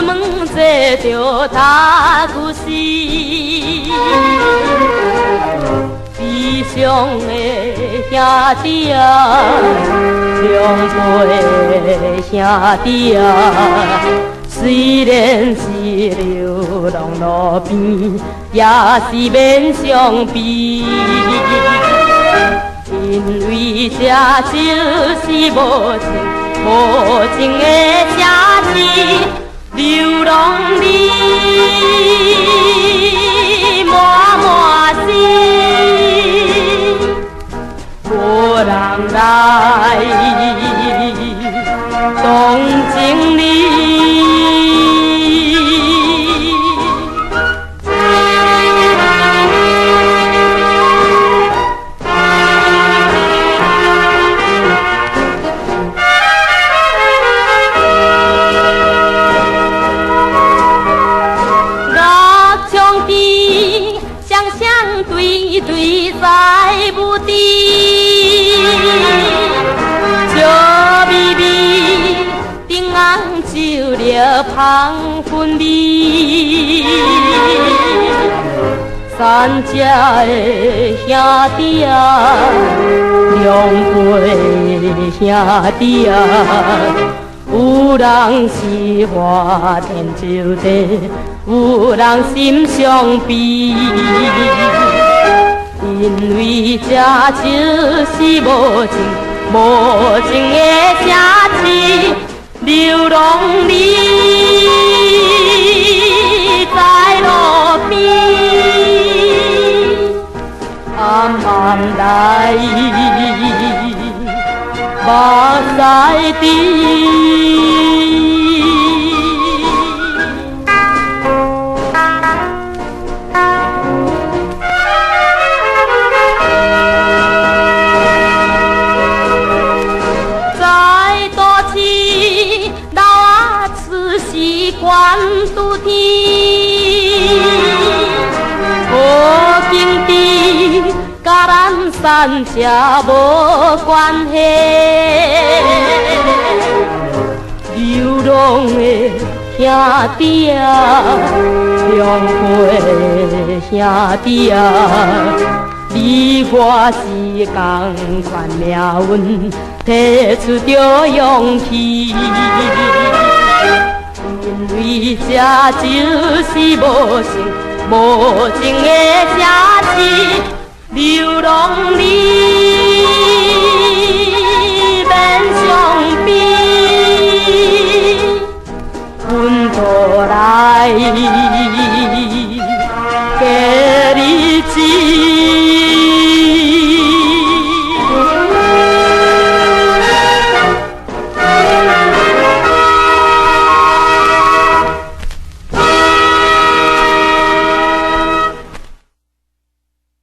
门坐着打鼓时，悲伤的兄弟啊，两辈兄弟啊，虽然是流浪路边，也是免伤悲。因为这就是无情的城市，流浪里满心，无人来同情你。对在不敌，笑眯眯，顶红酒了芳芬味。三只的兄弟啊，两辈兄弟啊，有人是花天酒地，有人心伤悲。因为这就是无情的城市，流浪里在路边，暗暗来，目屎滴。关渡天，好景地，甲咱三者无关系。流浪的兄弟啊，两辈兄弟啊，你我是同款命运，提出着勇气。因为这就是无情的城市，流浪里。